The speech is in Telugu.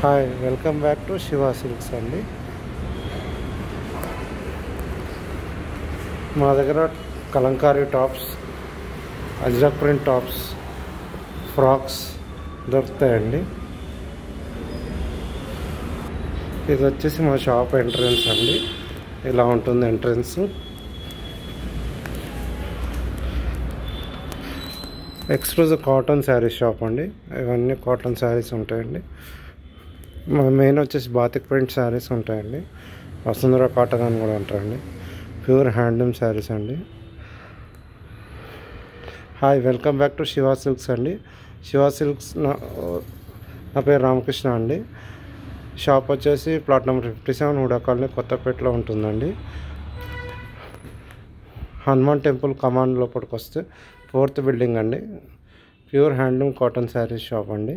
Hi welcome back to Shiva silks అండి. మా దగ్గర Kalamkari tops, Ajrak print tops, frocks దొరుకుతాయండి. ఇది వచ్చేసి మా షాప్ ఎంట్రన్స్ అండి. ఇలా ఉంటుంది entrance. Exclusive cotton saris shop అండి. ఇవన్నీ కాటన్ శారీస్ ఉంటాయండి. మెయిన్ వచ్చేసి బాతిక్ ప్రింట్ శారీస్ ఉంటాయండి. వసుంధర కాటన్ అని కూడా ఉంటాయండి. ప్యూర్ హ్యాండ్లూమ్ శారీస్ అండి. Hi welcome back to Shiva silks అండి. శివ సిల్క్స్ నా పేరు రామకృష్ణ అండి. షాప్ వచ్చేసి ప్లాట్ నెంబర్ 57 హుడా కాలనీ కొత్తపేటలో ఉంటుందండి. హనుమాన్ టెంపుల్ కమాండ్ లోపలికి వస్తే 4th బిల్డింగ్ అండి. Pure handloom cotton saris shop అండి.